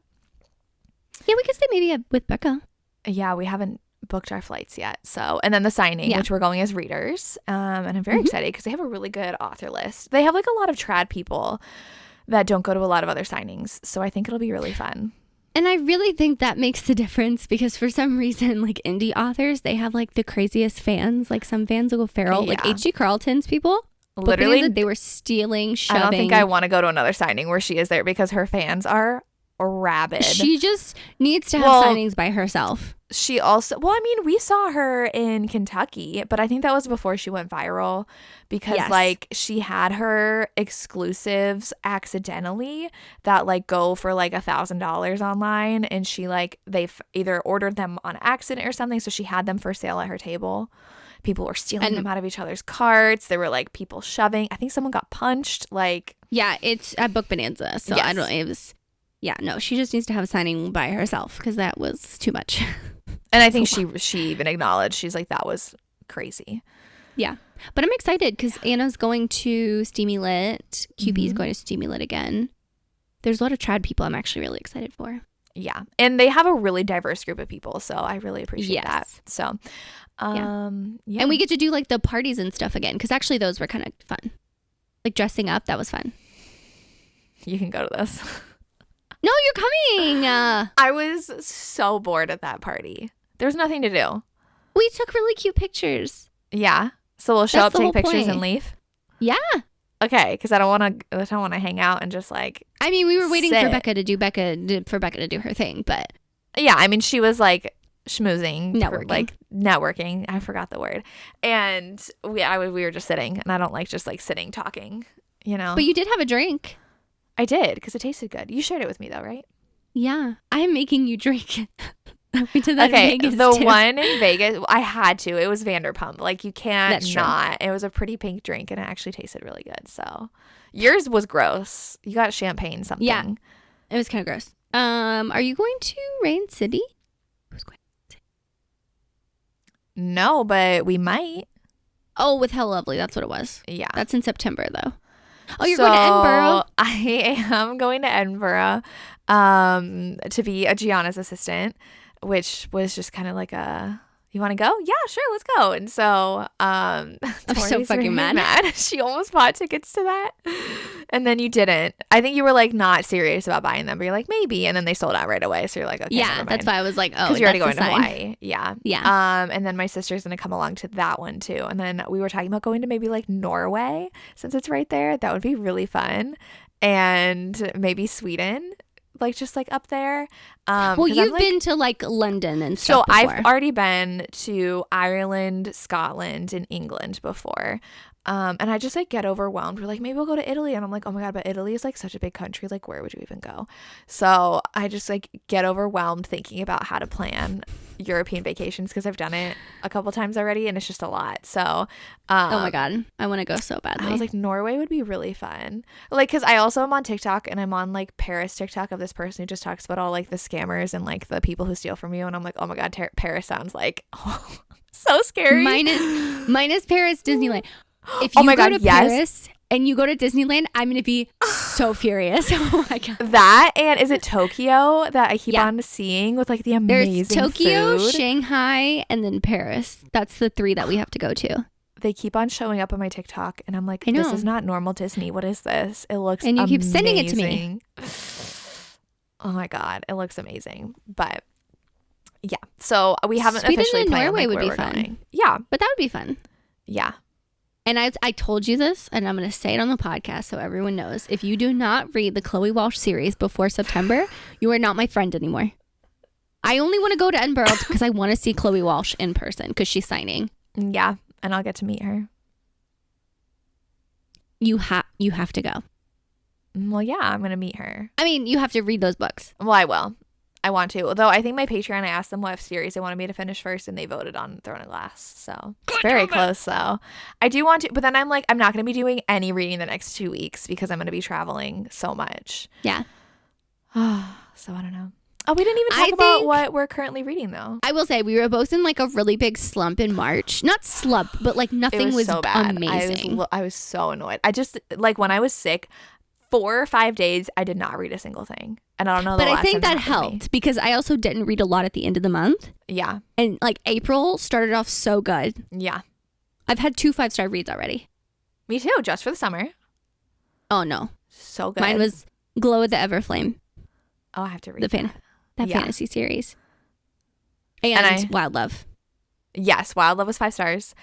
Speaker 1: Yeah, we could stay maybe with Becca.
Speaker 2: Yeah, we haven't booked our flights yet. So, and then the signing, which we're going as readers. And I'm very excited because they have a really good author list. They have like a lot of trad people that don't go to a lot of other signings. So I think it'll be really fun.
Speaker 1: And I really think that makes the difference because for some reason, like indie authors, they have like the craziest fans. Like some fans will go feral, like H.G. Carlton's people.
Speaker 2: Literally,
Speaker 1: they were stealing, shoving.
Speaker 2: I don't think I want to go to another signing where she is there because her fans are rabid.
Speaker 1: She just needs to have signings by herself.
Speaker 2: She also, we saw her in Kentucky, but I think that was before she went viral because like she had her exclusives accidentally that like go for like $1,000 online, and she like they've either ordered them on accident or something, so she had them for sale at her table. People were stealing them out of each other's carts. There were like people shoving. I think someone got punched. Like,
Speaker 1: yeah, it's at Book Bonanza, so I don't. It was. Yeah, no, she just needs to have a signing by herself because that was too much.
Speaker 2: And I think she even acknowledged, she's like, that was crazy.
Speaker 1: Yeah. But I'm excited because Anna's going to Steamy-Lit. QB's going to Steamy-Lit again. There's a lot of trad people I'm actually really excited for.
Speaker 2: Yeah. And they have a really diverse group of people. So I really appreciate that. So,
Speaker 1: yeah. And we get to do like the parties and stuff again because actually those were kind of fun. Like dressing up, that was fun.
Speaker 2: You can go to this.
Speaker 1: No, you're coming.
Speaker 2: I was so bored at that party. There was nothing to do.
Speaker 1: We took really cute pictures.
Speaker 2: Yeah. So we'll show up, take pictures, and leave.
Speaker 1: Yeah.
Speaker 2: Okay, because I don't want to hang out and just like.
Speaker 1: I mean, we were waiting for Becca to do her thing, but.
Speaker 2: Yeah, I mean, she was like schmoozing,
Speaker 1: networking.
Speaker 2: I forgot the word, and we were just sitting, and I don't like just like sitting talking, you know.
Speaker 1: But you did have a drink.
Speaker 2: I did, because it tasted good. You shared it with me, though, right?
Speaker 1: Yeah. I'm making you drink. We did that
Speaker 2: in
Speaker 1: Vegas
Speaker 2: the
Speaker 1: too.
Speaker 2: one in Vegas, I had to. It was Vanderpump. Like, you can't not. It was a pretty pink drink, and it actually tasted really good. So, yours was gross. You got champagne something.
Speaker 1: Yeah. It was kind of gross. Are you going to Rain City? Who's going to Rain City?
Speaker 2: No, but we might.
Speaker 1: Oh, with Hell Lovely. That's what it was.
Speaker 2: Yeah.
Speaker 1: That's in September, though. Oh, you're going to Edinburgh?
Speaker 2: I am going to Edinburgh to be a Gianna's assistant, which was just kind of like you want to go? Yeah, sure, let's go. And so
Speaker 1: I'm so fucking mad.
Speaker 2: She almost bought tickets to that. And then you didn't. I think you were like not serious about buying them, but you're like, maybe. And then they sold out right away. So you're like, okay,
Speaker 1: yeah, that's why I was like, oh,
Speaker 2: because you're already going to Hawaii. Yeah.
Speaker 1: Yeah.
Speaker 2: And then my sister's going to come along to that one too. And then we were talking about going to maybe like Norway since it's right there. That would be really fun. And maybe Sweden. Like just like up there.
Speaker 1: Well, you've been to like London and stuff.
Speaker 2: So
Speaker 1: before.
Speaker 2: I've already been to Ireland, Scotland, and England before. And I just like get overwhelmed. We're like, maybe we'll go to Italy. And I'm like, oh my God, but Italy is like such a big country. Like, where would you even go? So I just like get overwhelmed thinking about how to plan European vacations because I've done it a couple times already and it's just a lot. So
Speaker 1: oh my God, I want to go so badly.
Speaker 2: I was like, Norway would be really fun. Like, because I also am on TikTok and I'm on like Paris TikTok of this person who just talks about all like the scammers and like the people who steal from you. And I'm like, oh my God, Paris sounds like so scary.
Speaker 1: Mine is Paris Disneyland. If
Speaker 2: Oh
Speaker 1: you
Speaker 2: my
Speaker 1: go
Speaker 2: God,
Speaker 1: to
Speaker 2: yes.
Speaker 1: Paris and you go to Disneyland, I'm going to be so furious. Oh my God.
Speaker 2: That, and is it Tokyo that I keep
Speaker 1: Yeah.
Speaker 2: on seeing with like the
Speaker 1: There's
Speaker 2: amazing
Speaker 1: Tokyo,
Speaker 2: food?
Speaker 1: Shanghai, and then Paris. That's the 3 that we have to go to.
Speaker 2: They keep on showing up on my TikTok and I'm like,
Speaker 1: I know.
Speaker 2: this is not normal Disney. What is this? It looks
Speaker 1: And you
Speaker 2: amazing.
Speaker 1: keep sending it to me.
Speaker 2: Oh my God, it looks amazing. But yeah, so we haven't
Speaker 1: Sweden
Speaker 2: officially
Speaker 1: and
Speaker 2: planned
Speaker 1: Norway
Speaker 2: like,
Speaker 1: would
Speaker 2: where
Speaker 1: be
Speaker 2: we're
Speaker 1: fun.
Speaker 2: going. Yeah,
Speaker 1: But that would be fun.
Speaker 2: yeah.
Speaker 1: And I told you this, and I'm going to say it on the podcast so everyone knows. If you do not read the Chloe Walsh series before September, you are not my friend anymore. I only want to go to Edinburgh because I want to see Chloe Walsh in person because she's signing.
Speaker 2: Yeah, and I'll get to meet her.
Speaker 1: You have to go.
Speaker 2: Well, yeah, I'm going to meet her.
Speaker 1: I mean, you have to read those books.
Speaker 2: Well, I will. I want to. Although I think my Patreon, I asked them what series they wanted me to finish first, and they voted on Throne of Glass. So it's very close, though. I do want to, but then I'm like, I'm not going to be doing any reading the next 2 weeks because I'm going to be traveling so much.
Speaker 1: Yeah.
Speaker 2: So I don't know. Oh, we didn't even talk about what we're currently reading, though.
Speaker 1: I will say we were both in like a really big slump in March. Not slump, but like nothing was
Speaker 2: so bad.
Speaker 1: amazing.
Speaker 2: I was so annoyed. I just, like, when I was sick, 4 or 5 days, I did not read a single thing. And I don't know.
Speaker 1: But I think that helped because I also didn't read a lot at the end of the month.
Speaker 2: Yeah.
Speaker 1: And like April started off so good.
Speaker 2: Yeah.
Speaker 1: I've had 2 5-star reads already.
Speaker 2: Me too, just for the summer.
Speaker 1: Oh no.
Speaker 2: So good.
Speaker 1: Mine was Glow of the Everflame.
Speaker 2: Oh, I have to read
Speaker 1: That
Speaker 2: Yeah.
Speaker 1: fantasy series. And Wild Love.
Speaker 2: Yes, Wild Love was 5 stars.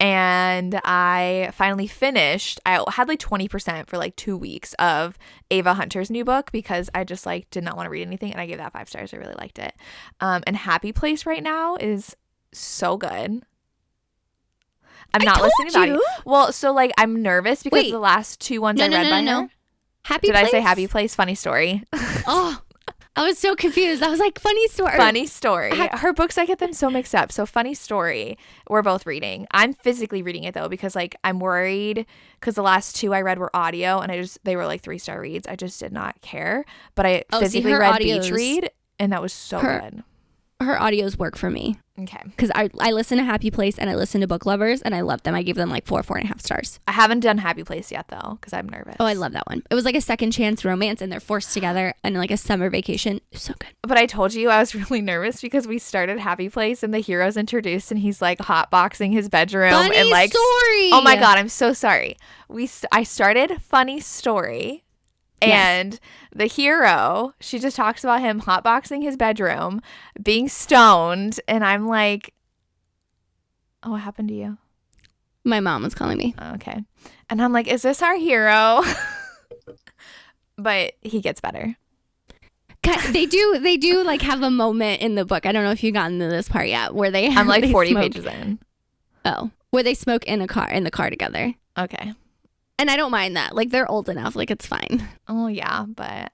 Speaker 2: And I finally finished. I had like 20% for like 2 weeks of Ava Hunter's new book because I just like did not want to read anything, and I gave that 5 stars. I really liked it. And Happy Place right now is so good. I'm not listening to you. Well, so like I'm nervous because the last 2 ones I read by her.
Speaker 1: Happy
Speaker 2: Did
Speaker 1: Place?
Speaker 2: I say Happy Place? Funny story.
Speaker 1: Oh, I was so confused. I was like, funny story.
Speaker 2: Funny story. Her books, I get them so mixed up. So Funny Story, we're both reading. I'm physically reading it though because like I'm worried because the last 2 I read were audio and they were like 3-star reads. I just did not care. But I physically read Beach Read and that was so good.
Speaker 1: Her audios work for me.
Speaker 2: Okay.
Speaker 1: Because I listen to Happy Place and I listen to Book Lovers and I love them. I gave them like 4.5 stars.
Speaker 2: I haven't done Happy Place yet though because I'm nervous.
Speaker 1: Oh, I love that one. It was like a second chance romance and they're forced together and like a summer vacation. So good.
Speaker 2: But I told you I was really nervous because we started Happy Place and the hero's introduced and he's like hotboxing his bedroom.
Speaker 1: Funny
Speaker 2: and like
Speaker 1: Story.
Speaker 2: Oh my God, I'm so sorry. I started Funny Story. And the hero, she just talks about him hotboxing his bedroom, being stoned. And I'm like, oh, what happened to you?
Speaker 1: My mom was calling me.
Speaker 2: Oh, okay. And I'm like, is this our hero? But he gets better.
Speaker 1: They do like have a moment in the book. I don't know if you've gotten to this part yet where they
Speaker 2: I'm like 40
Speaker 1: smoke.
Speaker 2: pages in.
Speaker 1: Oh, where they smoke in the car together.
Speaker 2: Okay.
Speaker 1: And I don't mind that. Like they're old enough. Like it's fine.
Speaker 2: Oh yeah, but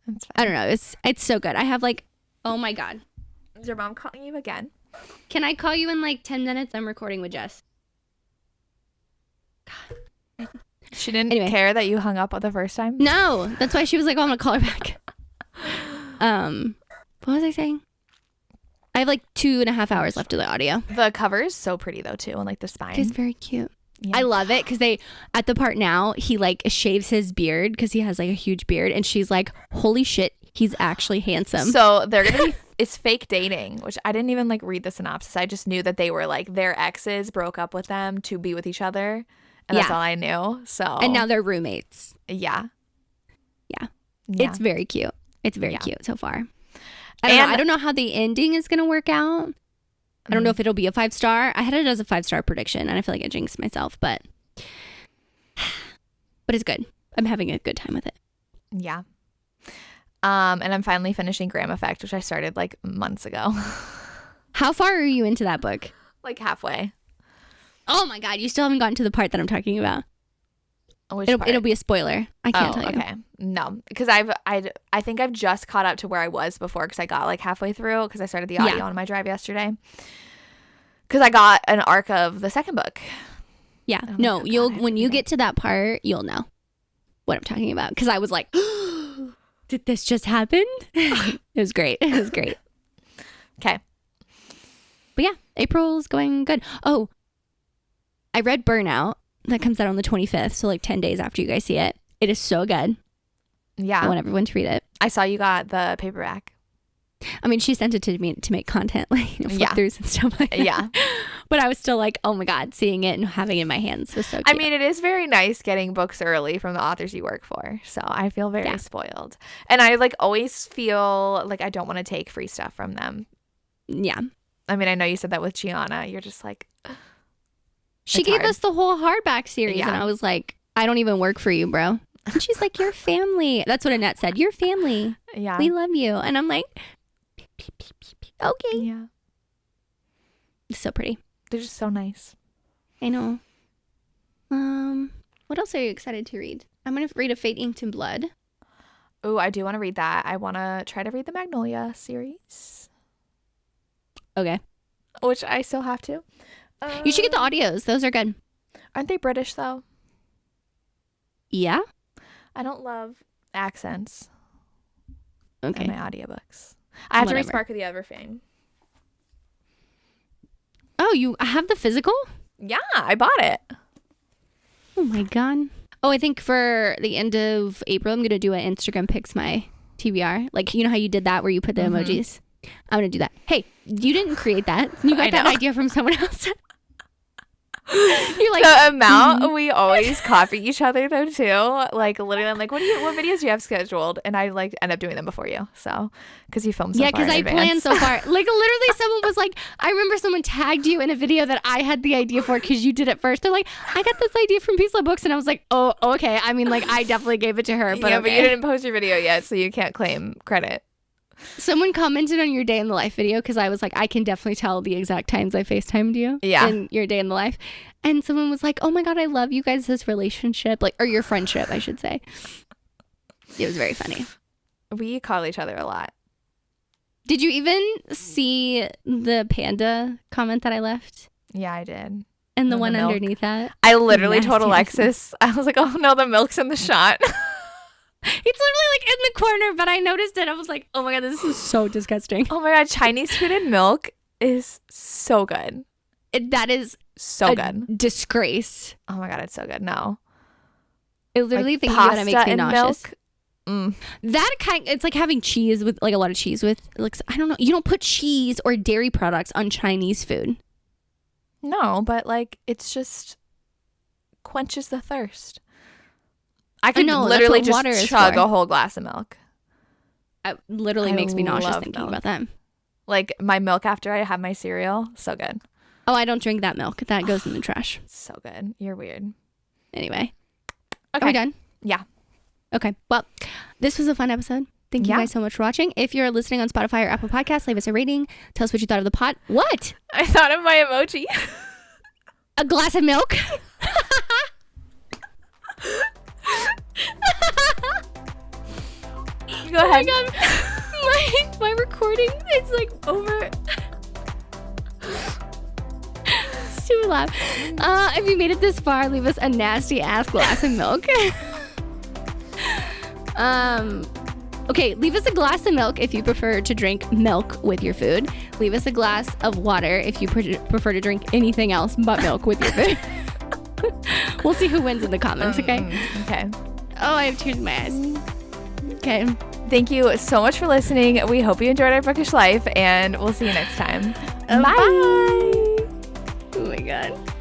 Speaker 2: it's fine.
Speaker 1: I don't know. It's so good. I have like, oh my God.
Speaker 2: Is your mom calling you again?
Speaker 1: Can I call you in like 10 minutes? I'm recording with Jess. God.
Speaker 2: She didn't care that you hung up the first time?
Speaker 1: No. That's why she was like, oh, I'm going to call her back. What was I saying? I have like 2.5 hours left of the audio.
Speaker 2: The cover is so pretty though too, and like the spine.
Speaker 1: It's very cute.
Speaker 2: Yeah.
Speaker 1: I love it because at the part now, he like shaves his beard because he has like a huge beard. And she's like, holy shit, he's actually handsome.
Speaker 2: So they're going to be, it's fake dating, which I didn't even like read the synopsis. I just knew that they were like, their exes broke up with them to be with each other. And that's all I knew. So.
Speaker 1: And now they're roommates.
Speaker 2: Yeah.
Speaker 1: Yeah. It's very cute. It's very cute so far. I don't know how the ending is going to work out. I don't know if it'll be a 5-star. I had it as a 5-star prediction, and I feel like I jinxed myself, but it's good. I'm having a good time with it.
Speaker 2: Yeah. And I'm finally finishing Graham Effect, which I started like months ago.
Speaker 1: How far are you into that book?
Speaker 2: Like halfway.
Speaker 1: Oh my God, you still haven't gotten to the part that I'm talking about. It'll be a spoiler. I can't tell you.
Speaker 2: Okay. No, because I think I've just caught up to where I was before because I got like halfway through because I started the audio on my drive yesterday. Because I got an arc of the second book. Yeah.
Speaker 1: No, when you get to that part, you'll know what I'm talking about. Because I was like, did this just happen? It was great. It was great.
Speaker 2: Okay.
Speaker 1: But yeah, April's going good. Oh, I read Burnout. That comes out on the 25th, so like 10 days after you guys see it. It is so good.
Speaker 2: Yeah.
Speaker 1: I want everyone to read it.
Speaker 2: I saw you got the paperback.
Speaker 1: I mean, she sent it to me to make content, like flip-throughs and stuff like that. Yeah. But I was still like, oh my God, seeing it and having it in my hands was so cute.
Speaker 2: I mean, it is very nice getting books early from the authors you work for. So I feel very spoiled. And I like always feel like I don't want to take free stuff from them.
Speaker 1: Yeah.
Speaker 2: I mean, I know you said that with Gianna. You're just like...
Speaker 1: She gave us the whole hardback series, and I was like, I don't even work for you, bro. And she's like, you're family. That's what Annette said. You're family. Yeah. We love you. And I'm like, okay.
Speaker 2: Yeah.
Speaker 1: It's so pretty.
Speaker 2: They're just so nice.
Speaker 1: I know. What else are you excited to read? I'm going to read A Fate Inked in Blood.
Speaker 2: Oh, I do want to read that. I want to try to read the Magnolia series.
Speaker 1: Okay.
Speaker 2: Which I still have to.
Speaker 1: You should get the audios. Those are good.
Speaker 2: Aren't they British, though?
Speaker 1: Yeah.
Speaker 2: I don't love accents.
Speaker 1: Okay.
Speaker 2: In my audiobooks. I have to read Spark of the Everfame.
Speaker 1: Oh, you have the physical?
Speaker 2: Yeah, I bought it.
Speaker 1: Oh, my God. Oh, I think for the end of April, I'm going to do an Instagram Pics My TBR. Like, you know how you did that where you put the emojis? I'm going to do that. Hey, you didn't create that. You got that idea from someone else. You're like,
Speaker 2: the amount we always copy each other though too. Like literally, I'm like, what videos do you have scheduled? And I like end up doing them before you. So because you filmed so far.
Speaker 1: Yeah, because I planned so far. Like literally, someone was like, I remember someone tagged you in a video that I had the idea for because you did it first. They're like, I got this idea from Peace Love Books, and I was like, oh, okay. I mean, like I definitely gave it to her, but
Speaker 2: but you didn't post your video yet, so you can't claim credit.
Speaker 1: Someone commented on your day in the life video because I was like, I can definitely tell the exact times I FaceTimed you in your day in the life. And someone was like, oh my God, I love you guys' relationship, like, or your friendship, I should say. It was very funny.
Speaker 2: We call each other a lot.
Speaker 1: Did you even see the panda comment that I left?
Speaker 2: Yeah, I did.
Speaker 1: And the one underneath that?
Speaker 2: I literally told Alexis, I was like, oh no, the milk's in the shot.
Speaker 1: It's literally like in the corner, but I noticed it. I was like, oh my God, this is so disgusting.
Speaker 2: Oh my God, Chinese food and milk is so good.
Speaker 1: That is
Speaker 2: so good.
Speaker 1: Disgrace.
Speaker 2: Oh my God, it's so good. No.
Speaker 1: I literally
Speaker 2: like
Speaker 1: think about it makes me nauseous.
Speaker 2: Milk.
Speaker 1: That it's like having cheese with like a lot of cheese with, like, I don't know. You don't put cheese or dairy products on Chinese food.
Speaker 2: No, but like it's just quenches the thirst. I could literally just chug a whole glass of milk.
Speaker 1: It literally makes me nauseous thinking about that.
Speaker 2: Like my milk after I have my cereal, so good.
Speaker 1: Oh, I don't drink that milk. That goes in the trash.
Speaker 2: So good. You're weird.
Speaker 1: Anyway. Okay. Are we done?
Speaker 2: Yeah.
Speaker 1: Okay. Well, this was a fun episode. Thank you guys so much for watching. If you're listening on Spotify or Apple Podcasts, leave us a rating. Tell us what you thought of the pod. What?
Speaker 2: I thought of my emoji.
Speaker 1: A glass of milk?
Speaker 2: Go ahead.
Speaker 1: Oh my God. My recording is like over. It's too loud. If you made it this far, leave us a nasty ass glass of milk. Okay, leave us a glass of milk if you prefer to drink milk with your food. Leave us a glass of water if you prefer to drink anything else but milk with your food. We'll see who wins in the comments, okay?
Speaker 2: Okay.
Speaker 1: Oh, I have tears in my eyes. Okay.
Speaker 2: Thank you so much for listening. We hope you enjoyed our bookish life, and we'll see you next time. Bye.
Speaker 1: Oh my God.